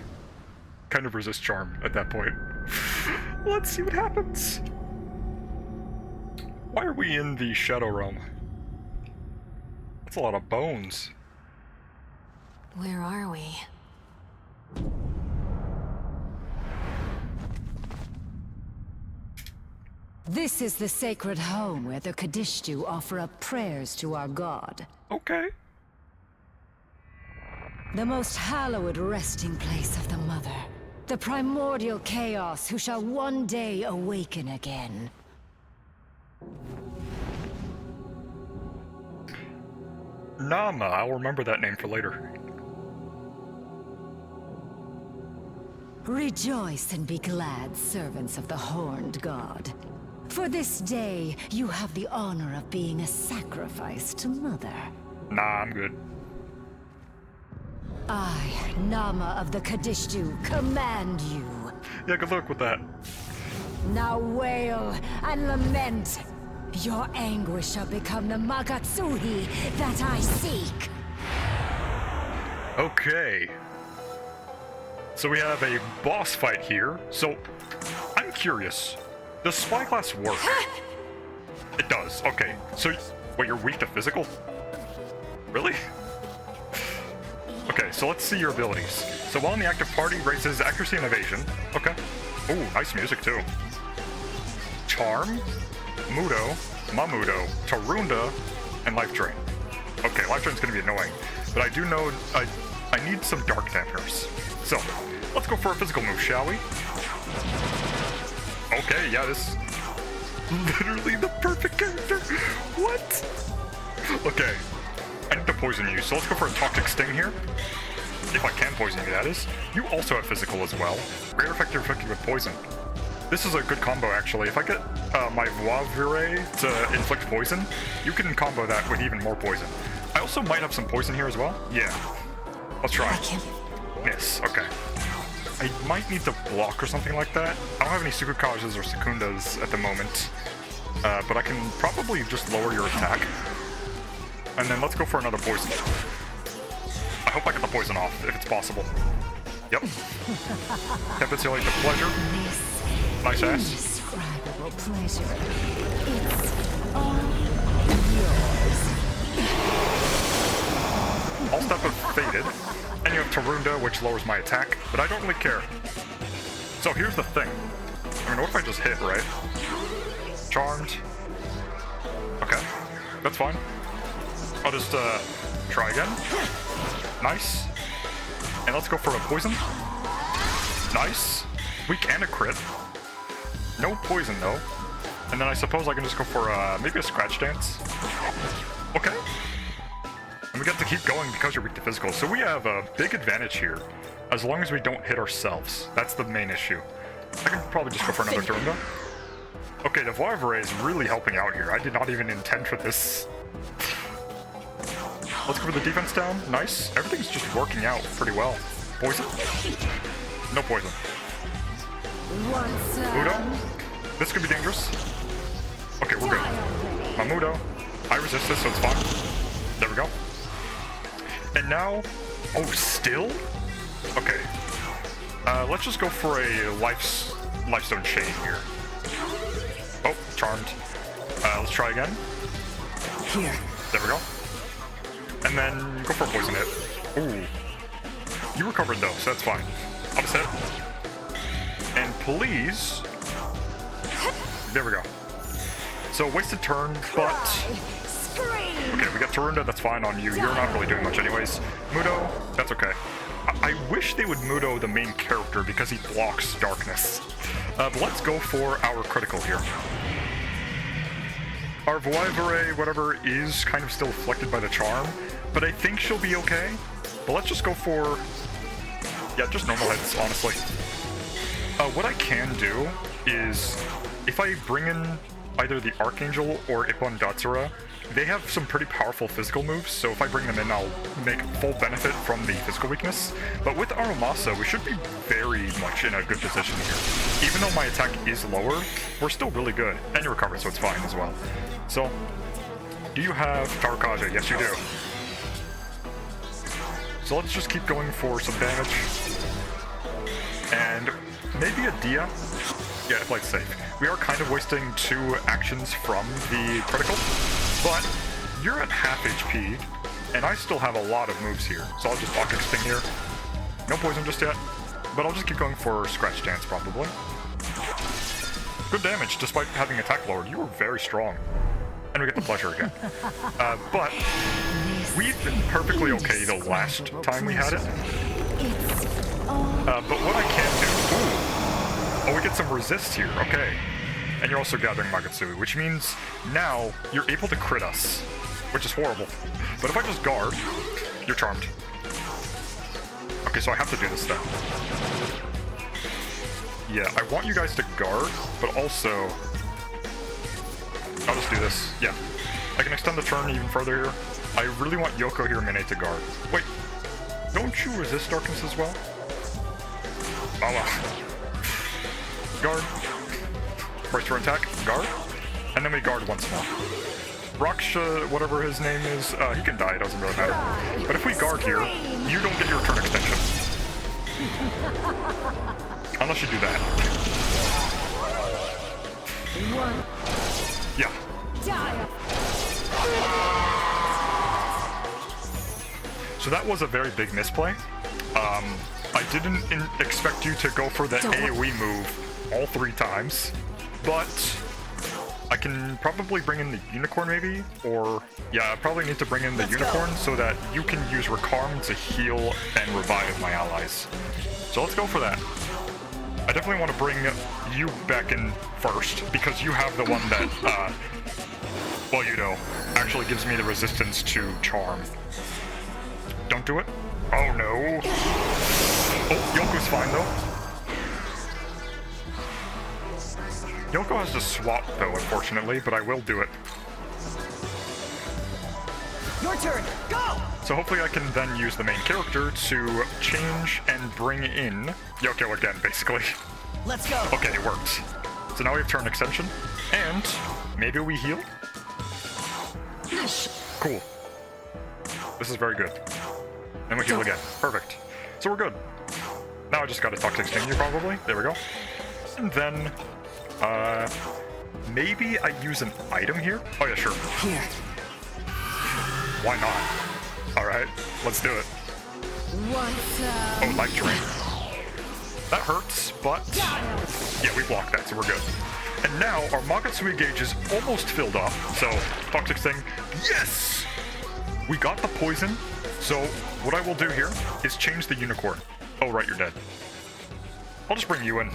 kind of resist charm at that point. Let's see what happens. Why are we in the Shadow Realm? That's a lot of bones. Where are we? This is the sacred home where the Kadishtu offer up prayers to our god. Okay. The most hallowed resting place of the Mother. The primordial chaos who shall one day awaken again. Nama, I'll remember that name for later. Rejoice and be glad, servants of the Horned God. For this day, you have the honor of being a sacrifice to Mother. Nah, I'm good. I, Nama of the Kadishtu, command you. Yeah, good luck with that. Now wail and lament. Your anguish shall become the Magatsuhi that I seek. Okay. So we have a boss fight here. So, I'm curious. Does Spyglass work? It does. Okay. So, wait, you're weak to physical? Really? Okay, so let's see your abilities. So while in the active party, raises accuracy and evasion. Okay. Ooh, nice music too. Charm, Mudo, Mamudo, Tarunda, and Life Drain. Okay, Life Drain's gonna be annoying, but I do know I need some dark dampeners. So, let's go for a physical move, shall we? Okay, yeah, this literally the perfect character. What? Okay. I need to poison you, so let's go for a Toxic Sting here. If I can poison you, that is. You also have physical as well. Rare effect effective with poison. This is a good combo, actually. If I get my Voix Virée to inflict poison, you can combo that with even more poison. I also might have some poison here as well. Yeah. Let's try. Miss. Okay. I might need to block or something like that. I don't have any Sukukages or Secundas at the moment. But I can probably just lower your attack. And then let's go for another poison. I hope I get the poison off, if it's possible. Yep. Capitulate the pleasure. Nice ass. Indescribable pleasure. It's all yours. All stuff have faded. And you have Tarunda, which lowers my attack, but I don't really care. So here's the thing. I mean, what if I just hit, right? Charmed. Okay. That's fine. I'll just, try again. Nice. And let's go for a poison. Nice. Weak and a crit. No poison though. And then I suppose I can just go for maybe a scratch dance. Okay. And we get to keep going because you're weak to physical. So we have a big advantage here. As long as we don't hit ourselves. That's the main issue. I can probably just go for another turn though. Okay, the Voivray is really helping out here. I did not even intend for this. Let's go for the defense down. Nice. Everything's just working out pretty well. Poison? No poison. Mudo? This could be dangerous. Okay, we're good. My Mudo. I resist this, so it's fine. There we go. And now... Oh, still? Okay. Let's just go for a Lifestone Chain here. Oh, charmed. Let's try again. Here. There we go. And then go for a poison hit. Ooh. You recovered though, so that's fine. Upset. And please... There we go. So wasted turn, but... Okay, we got Tarunda, that's fine on you. You're not really doing much anyways. Mudo, that's okay. I wish they would Mudo the main character because he blocks darkness. But let's go for our critical here. Our Voivray, whatever, is kind of still afflicted by the charm, but I think she'll be okay. But let's just go for... Yeah, just normal hits, honestly. What I can do is, if I bring in either the Archangel or Ippon Datsura, they have some pretty powerful physical moves, so if I bring them in, I'll make full benefit from the physical weakness. But with Aromasa, we should be very much in a good position here. Even though my attack is lower, we're still really good. And you recover, so it's fine as well. So, do you have Tarakaja? Yes, you do. So let's just keep going for some damage. And maybe a Dia. Yeah, I played safe. We are kind of wasting 2 actions from the critical, but you're at half HP, and I still have a lot of moves here, so I'll just Aqua Sting here. No poison just yet, but I'll just keep going for Scratch Dance probably. Good damage, despite having attack lowered. You were very strong. And we get the pleasure again. But we've been perfectly okay the last time we had it. But what I can do... Ooh. Oh, we get some resist here, okay. And you're also gathering Magatsuki, which means now you're able to crit us, which is horrible. But if I just guard, you're charmed. Okay, so I have to do this then. Yeah, I want you guys to guard, but also... I'll just do this, yeah. I can extend the turn even further here. I really want Yoko here Mine to guard. Wait, don't you resist darkness as well? Oh well. Guard. First turn attack, guard. And then we guard once more. Raksha, whatever his name is, he can die, it doesn't really matter. But if we guard here, you don't get your turn extension. Unless you do that. Yeah. So that was a very big misplay. I didn't expect you to go for the AoE move all 3 times, but I can probably bring in the Unicorn maybe, or yeah, I probably need to bring in the Unicorn so that you can use Recarm to heal and revive my allies. So let's go for that. I definitely want to bring you back in first, because you have the one that, well, you know, actually gives me the resistance to Charm. Don't do it. Oh no. Oh, Yoko's fine though. Yoko has to swap though, unfortunately, but I will do it. Your turn, go! So hopefully I can then use the main character to change and bring in Yoko again, basically. Let's go! Okay, it worked. So now we have turn extension, and maybe we heal? Cool. This is very good. And we heal again. Perfect. So we're good. Now I just gotta Toxic Sting you probably. There we go. And then, maybe I use an item here? Oh yeah, sure. Here. Why not? Alright, let's do it. Oh, Life Drain. That hurts, but... yeah, we blocked that, so we're good. And now, our Magatsuki gauge is almost filled up, so Toxic Sting, yes! We got the poison, So, what I will do here is change the unicorn. Oh, right, you're dead. I'll just bring you in.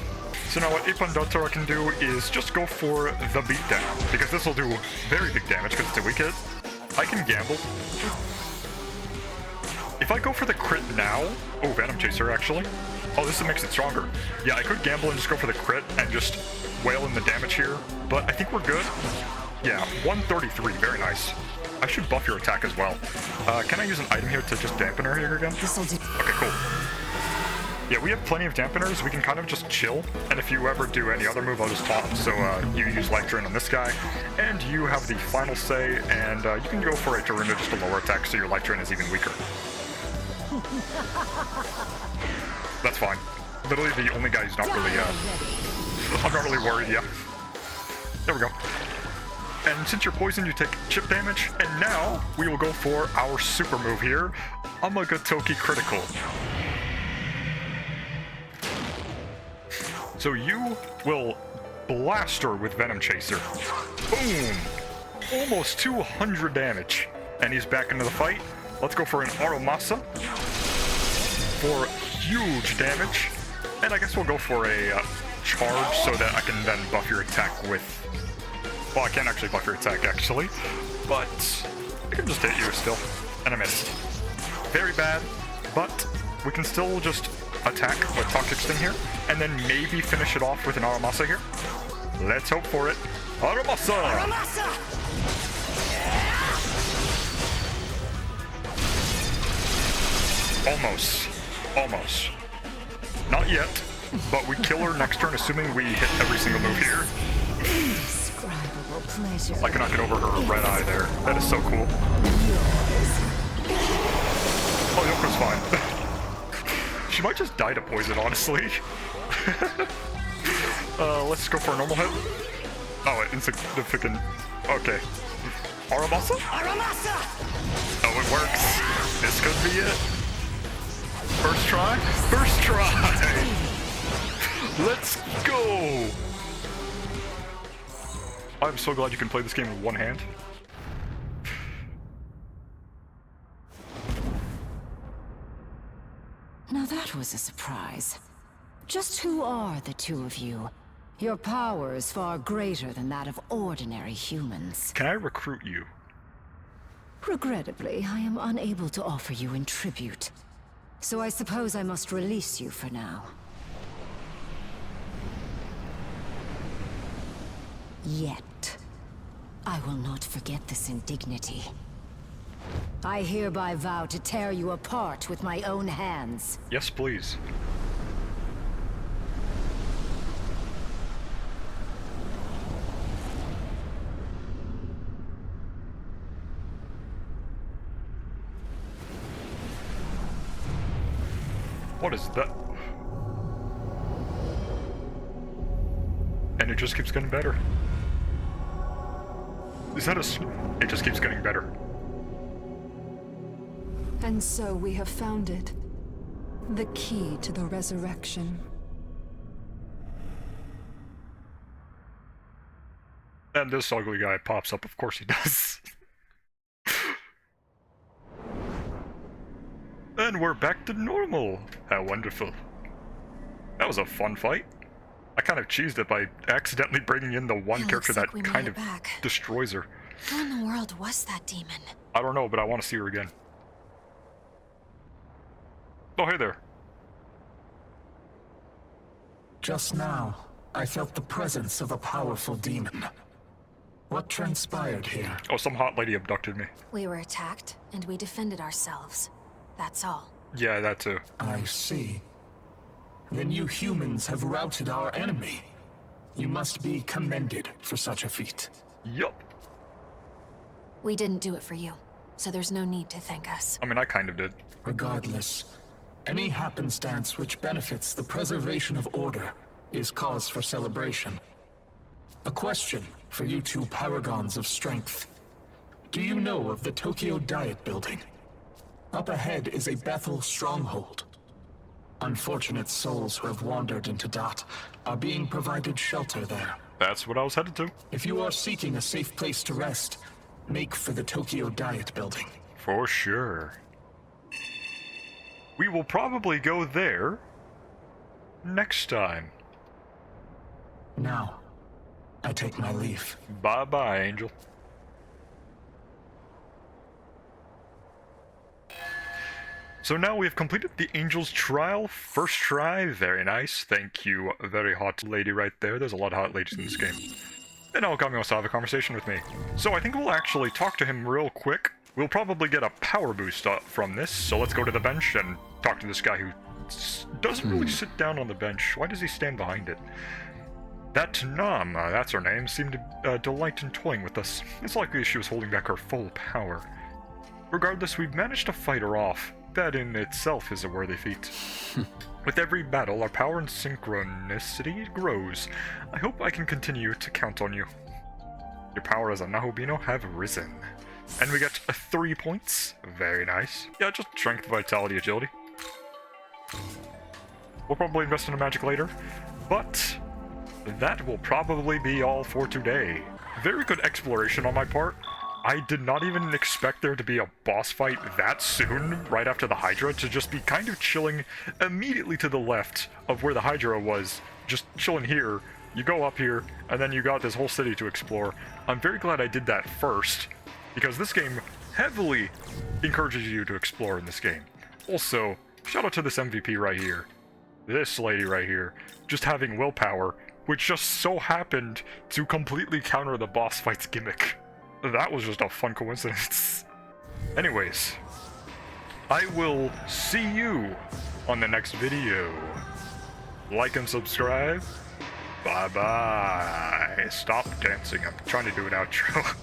So now what ep7 I can do is just go for the beatdown, because this will do very big damage because it's a weak hit. I can gamble. If I go for the crit now... Oh, Venom Chaser, actually. Oh, this makes it stronger. Yeah, I could gamble and just go for the crit and just wail in the damage here, but I think we're good. Yeah, 133, very nice. I should buff your attack as well. Can I use an item here to just dampen her here again? This'll do. Okay, cool. Yeah, we have plenty of dampeners. We can kind of just chill, and if you ever do any other move, I'll just taunt. So you use Light Drain on this guy, and you have the final say, and you can go for a Daruna, just a lower attack, so your Light Drain is even weaker. That's fine. Literally the only guy who's not really, I'm not really worried, yeah. There we go. And since you're poisoned, you take chip damage, and now we will go for our super move here, Amagatoki Critical. So you will blast her with Venom Chaser. Boom! Almost 200 damage. And he's back into the fight. Let's go for an Aromasa for huge damage. And I guess we'll go for a charge so that I can then buff your attack with... Well, I can't actually buff your attack, actually. But I can just hit you still. And I missed. Very bad, but we can still just attack with Toxic Sting here, and then maybe finish it off with an Aromasa here. Let's hope for it. Aromasa! Aromasa! Almost. Almost. Not yet, but we kill her next turn, assuming we hit every single move here. Indescribable pleasure. I cannot get over her red eye there. That is so cool. Oh, Yoko's fine. She might just die to poison, honestly. Let's go for a normal hit. Oh, insignificant. Okay. Aromasa? Aromasa! Oh, it works. This could be it. First try? First try! Let's go! I'm so glad you can play this game with one hand. Now that was a surprise. Just who are the two of you? Your power is far greater than that of ordinary humans. Can I recruit you? Regrettably, I am unable to offer you in tribute. So I suppose I must release you for now. Yet. I will not forget this indignity. I hereby vow to tear you apart with my own hands. Yes, please. What is that? And it just keeps getting better. Is that it just keeps getting better. And so we have found it. The key to the resurrection. And this ugly guy pops up, of course he does. And we're back to normal. How wonderful. That was a fun fight. I kind of cheesed it by accidentally bringing in the one It character looks like that we made kind it of back. destroys her. Who in the world was that demon? I don't know, but I want to see her again. Oh, hey there. Just now, I felt the presence of a powerful demon. What transpired here? Oh, some hot lady abducted me. We were attacked, and we defended ourselves. That's all. Yeah, that too. I see. Then you humans have routed our enemy. You must be commended for such a feat. Yup. We didn't do it for you, so there's no need to thank us. I mean, I kind of did. Regardless, any happenstance which benefits the preservation of order is cause for celebration. A question for you two paragons of strength. Do you know of the Tokyo Diet Building? Up ahead is a Bethel stronghold. Unfortunate souls who have wandered into Dot are being provided shelter there. That's what I was headed to. If you are seeking a safe place to rest, make for the Tokyo Diet Building. For sure. we will probably go there next time. Now, I take my leave. Bye-bye, Angel. So now we have completed the Angel's Trial. First try, very nice. Thank you, very hot lady right there. There's a lot of hot ladies in this game. And Alkami wants to have a conversation with me. So I think we'll actually talk to him real quick. We'll probably get a power boost from this, so let's go to the bench and talk to this guy who doesn't really sit down on the bench. Why does he stand behind it? That Nam, that's her name, seemed to delight in toying with us. It's likely she was holding back her full power. Regardless, we've managed to fight her off. That in itself is a worthy feat. With every battle, our power and synchronicity grows. I hope I can continue to count on you. Your power as a Nahobino have risen. And we get 3 points. Very nice. Yeah, just strength, vitality, agility. We'll probably invest in a magic later, but that will probably be all for today. Very good exploration on my part. I did not even expect there to be a boss fight that soon, right after the Hydra, to just be kind of chilling immediately to the left of where the Hydra was. Just chilling here. You go up here, and then you got this whole city to explore. I'm very glad I did that first, because this game heavily encourages you to explore in this game. Also, shout out to this MVP right here. This lady right here, just having willpower, which just so happened to completely counter the boss fight's gimmick. That was just a fun coincidence. Anyways, I will see you on the next video. Like and subscribe. Bye-bye. Stop dancing. I'm trying to do an outro.